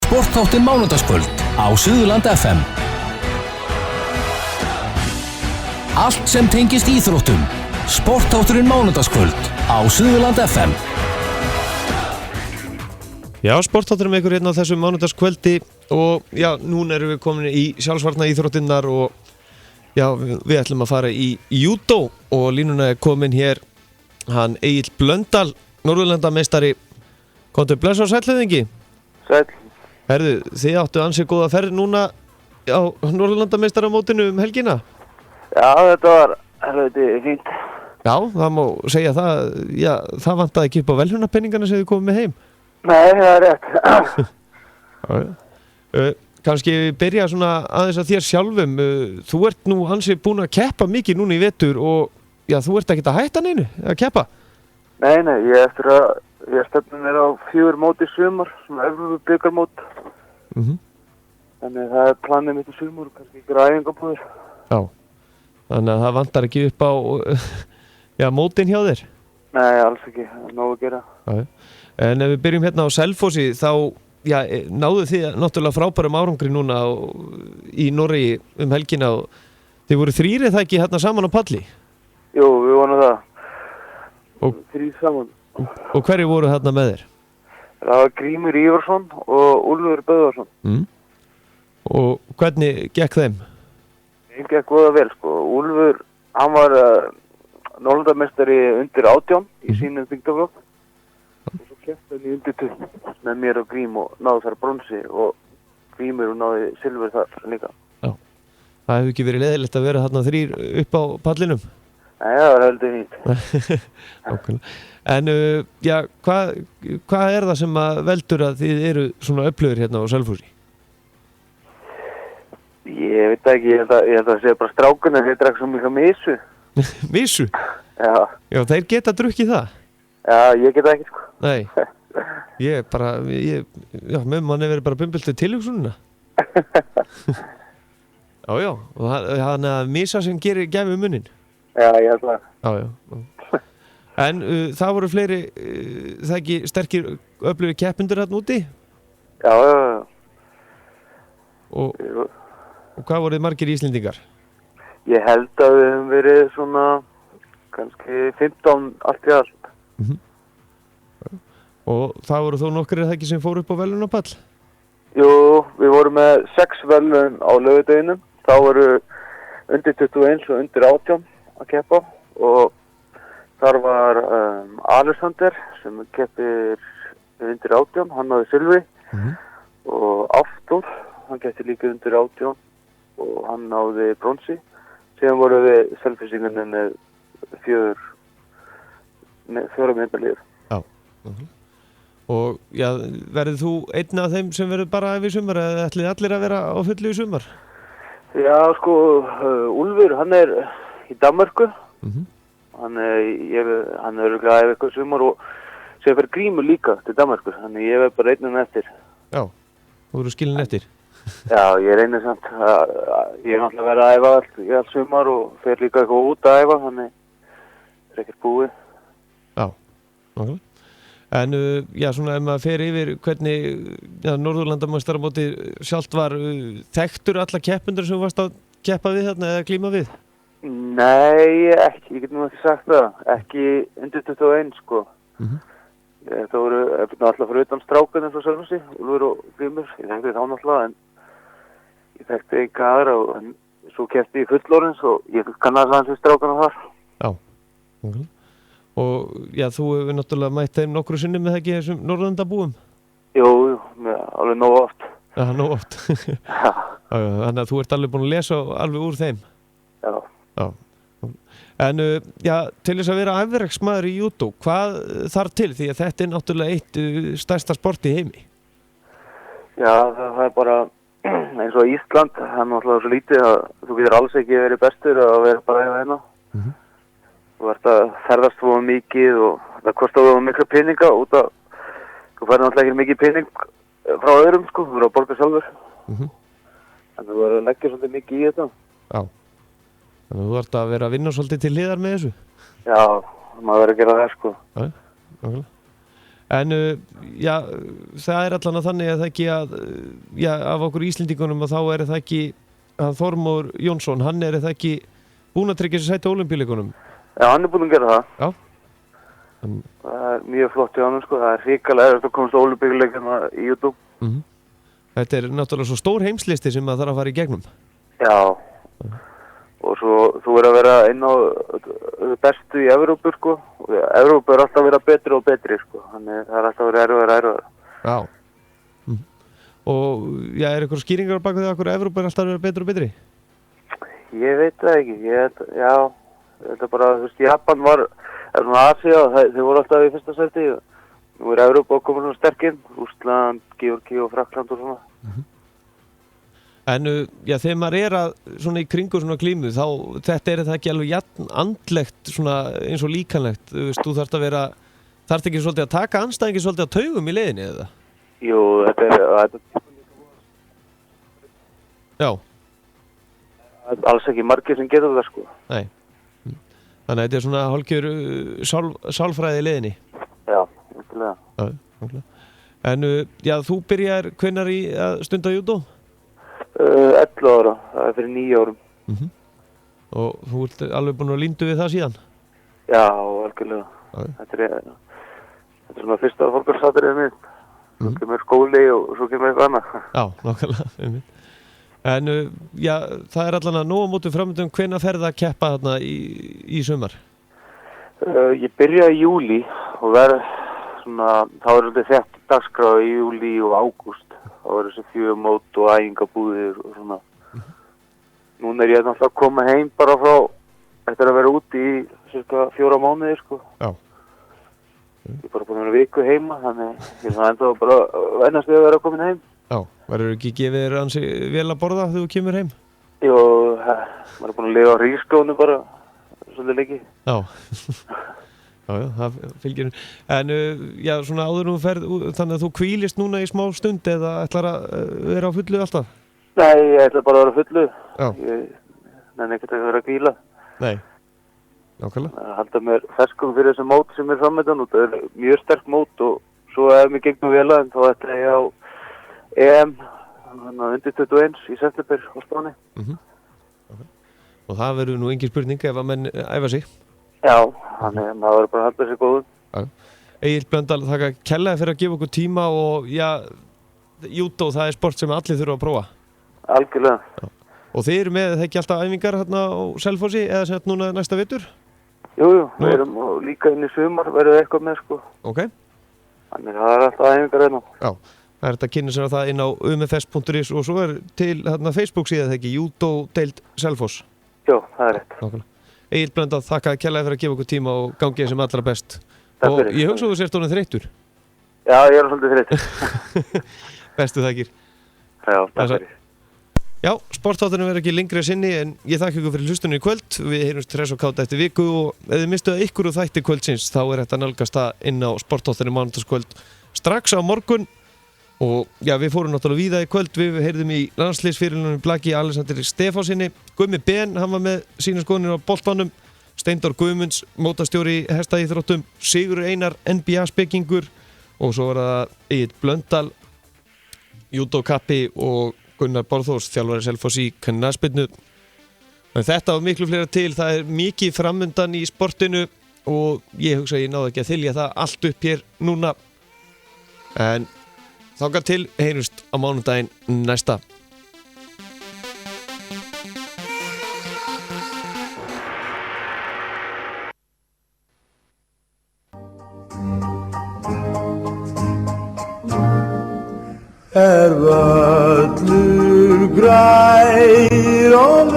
Sportþáttinn mánudagskvöld á Suðurland FM. Allt sem tengist íþróttum. Sportþátturinn mánudagskvöld á Suðurland FM. Já, sportþátturinn með ykkur hérna á þessu mánudagskvöldi og já, núna erum við komin í sjálfsvarna íþróttinnar og já, við ætlum að fara í júdó og línuna er komin hér hann Egill Blöndal, Norðurlandameistari. Komdu blessa og sæll. Sæll. Herðu, þið áttu ansið góða ferð núna á Norðurlandameistaramótinu helgina? Já, þetta var helviti fínt. Já, það má segja það, já, það vantaði ekki upp á velhjónapenningana sem þið komið með heim. Nei, það er rétt. Kannski byrja svona aðeins að þér sjálfum. Þú ert nú ansið búin að keppa mikið núna í vetur og já, þú ert ekkert að hætta neinu að keppa? Nei, ég stefnum mér á 4 mót í sumar, svona Evrópubikarmót. Þannig það er planið mitt í sumar og kannski ykkur æfingabúðir. Já, þannig að það vantar ekki upp á já, mótin hjá þér? Nei, alls ekki, það er nóg að gera. Já. En ef við byrjum hérna á Selfossi þá já, náðu þið náttúrulega frábærum árangri núna í Noregi helgina og þið voru 3 það ekki hérna saman á palli? Jú, við vorum það. Og 3 saman. Og hverju voru hérna með þér? Það var Grímur Ívarsson og Úlfur Böðvarsson. Og hvernig gekk þeim? Þeim gekk góða vel, sko. Úlfur, hann var Norðurlandameistari undir 18 í sínum þyngdarflokk. Og svo keppti hann í undir 20 með mér og Grím og náði þar bronsi og Grímur og náði silfur þar líka. Já, það hefur ekki verið leiðilegt að vera hérna 3 upp á pallinum? Nei, það var heldur fínt. Nákvæmlega. En já, hvað er það sem að veldur að þið eru svona öflugir hérna á Selfossi? Ég veit ekki, ég held að segja bara strákunni, þeir drakk svo mikið misu. Misu? Já. Já, þeir geta drukkið það? Já, ég geta ekki, sko. Nei, já, með mann er verið bara bumbultið tilhugsununa. Já, og hann að misa sem gefur munnin. Já, ég held að. Já. En það voru fleiri, það ekki sterkir öflugir keppendur hérna úti? Já. Og hvað voruð margir íslendingar? Ég held að við höfum verið svona kannski 15 allt í allt. Og það voru þó nokkrir það ekki sem fóru upp á velunapall? Jú, við vorum með 6 velun á laugardeginum. Þá voru undir 21 og undir 18 að keppa og þar var Alexander sem keppir undir 18, hann náði silfri og Aftur, hann keppti líka undir 18 og hann náði bronsi. Síðan voru við selfisingunni með 4 meðalíður. Já. Og já, verður þú einn af þeim sem verður bara æfi í sumar eða ætlið allir að vera á fullu í sumar? Já, sko, Úlfur, hann er í Danmörku. Hann er örugglega að æfa eitthvað sumar og sem fyrir Grímur líka til Danmörku. Þannig ég er bara einn eftir. Já, þú eru skilin eftir? Já, ég reynir samt að ég er náttúrulega verið að æfa í allt sumar og fer líka eitthvað út að æfa, þannig er ekkert búið. Já, nákvæmlega. En já, svona ef maður fer yfir hvernig Norðurlandameistaramótið sjálft var, þekktur alla keppendur sem þú varst að keppa við þarna eða glíma við? Nei, ekki, ég get nú ekki sagt það. Ekki undir 21, sko. Það voru alltaf fyrir utan strákan eins og Selfossi, Úlfur og Grímur. Ég þekkti þá náttúrulega, en ég þekkti ekki aðra og svo keppti ég fullorðins og ég kannast aðeins við strákana þar. Já, ok. Og já, þú hefur náttúrulega mætt þeim nokkru sinnum með það ekki þessum Norðurlandabúum? Jú, alveg nóg oft. Já, nóg oft. Já. Þannig að þú ert alveg búin að lesa alveg úr þeim? Já. En já, til þess að vera afreksmaður í júdó, hvað þarf til? Því að þetta er náttúrulega eitt stærsta sport í heimi. Já, það er bara eins og Ísland, það er náttúrulega svo lítið að þú getur alls ekki verið bestur að vera bara hérna. Þú ert að ferðast svo mikið og það kostar þú mikla peninga út að þú færði náttúrulega ekki mikið pening frá öðrum, sko, þú verður að borga sjálfur. Þannig að þú verður að leggja svolítið mikið í þetta. Já. Þannig að þú ert að vera að vinna svolítið til hliðar með þessu? Já, maður verður að gera það, sko. Já, nákvæmlega. En já, það allan að þannig að það ekki að já, af okkur Íslendingunum að þá það ekki að Þormóður Jónsson, hann það ekki búinn að tryggja sér sæti á Ólympíuleikunum? Já, hann búinn að gera það. Já. Það mjög flott hjá hann, sko. Það hrikalega að komast á Ólympíuleikana í YouTube. Þetta náttúrulega svo stór heimslisti sem maður þarf að fara í gegnum. Já. Og svo þú að vera inn á bestu í Evrópu, sko. Og Evrópu alltaf að vera betri og betri, sko. Þannig það alltaf að vera erfiðara. Já. Og já, eitthvað skýringar á bak við það að Evrópu alltaf að vera betri og betri? Ég veit það ekki. Já, þetta bara, þú veist, Japan var, svona Asía, þeir voru alltaf í fyrsta sæti. Nú Evrópu að koma svona sterkinn. Rússland, Georgía og Frakkland og svona. En já, þegar maður að svona í kringu svona klímu, þá þetta það ekki alveg jafn andlegt svona eins og líkanlegt. Þú veist, þú þarft ekki svolítið að taka andstæðingi svolítið að taugum í leiðinni eða? Jú, þetta Já. Alls ekki margir sem getur það, sko. Nei. Þannig að þetta svona hálfgjör sálfræði í leiðinni. Já, náttúrulega. Já, náttúrulega. En já, þú byrjar hvenær í að stunda júdó? 11 ára, það fyrir 9 árum. Og þú ert alveg búinn að líndu við það síðan? Já, algjörlega. Þetta svona fyrsta fólkarsatriðið mitt. Svo kemur skóli og svo kemur eitthvað annað. Já, nákvæmlega. En já, það allan að nóg á móti framöndum, hvenær ferð að keppa þarna í sumar? Ég byrja í júlí og svona, þá þetta þett dagskrá í júlí og ágúst. Það var þessi 4 mót og æfingabúðir og svona. Núna ég náttúrulega að koma heim bara frá eftir að vera úti í cirka 4 mánuði, sko. Já. Ég bara búin að vera viku heima, þannig ég það enda bara ennast við að vera komin heim. Já, verður ekki gefið þér ansi vel að borða þegar þú kemur heim? Jú, maður búin að lifa á ríkskónu bara, svolítið lengi. Já. Já, það fylgir. En já, svona áður þú ferð, þannig að þú hvílist núna í smá stund eða ætlar að vera á fullu alltaf? Nei, ég ætla bara að vera á fullu. Já. Ég nenni ekkert að vera að hvíla. Nei, nákvæmlega. Það halda mér ferskum fyrir þessi mót sem framöndan og það mjög sterk mót og svo ef mér gengur vel að þá ætla ég á EM, þannig að undir 21 í september á Spáni. Og það verður nú engin spurning ef að menn æfa sig. Já, þannig að maður verður bara að halda sér góðum. Egill Blöndal, þakka kærlega fyrir að gefa okkur tíma og já, júdó, það sport sem allir þurfa að prófa. Algjörlega. Já. Og þið eru með, það ekki alltaf æfingar hérna á Selfossi eða sett núna næsta vetur? Jú, við erum líka inn í sumar verður eitthvað með, sko. Ok. Þannig að það alltaf æfingar hérna. Já, það að kynna sér það inn á umfs.is og svo til hérna Facebook síðan það ekki, júdó deild Selfoss. Jú, það rétt. Nákvæmlega. Egill Blöndal, þakka kærlega fyrir að gefa okkur tíma og gangi sem allra best. Takk fyrir. Og ég hugsa að þú sért orðinn þreyttur. Já, ég svolítið þreyttur. Bestu þakkir. Já, takk fyrir. Já, sportátturinn verður ekki lengri að sinni en ég þakka ykkur fyrir hlustunni í kvöld. Við heyrumst hress og kátt eftir viku og ef þið mistuð ykkur úr þætti kvöldsins þá þetta nálgast það inn á sportátturinn mánudagskvöld strax á morgun. Og já, við fórum náttúrulega víða í kvöld, við heyrðum í landsliðsfyrirliðanum Blaki Alexander Stefánsinni, Gummi Ben, hann var með sína skoðanir á boltanum, Steindór Guðmunds, mótastjóri hestaíþróttum, Sigur Einar, NBA-spekingur og svo var það Egill Blöndal, júdókappi og Gunnar Borðórs, þjálfari Selfoss í knattspyrnu. En þetta og miklu fleira til, það mikið framundan í sportinu og ég hugsa að ég náði ekki að þylja það allt upp hér núna. En þangað til heyrumst á mánudaginn næsta. Völlur grær og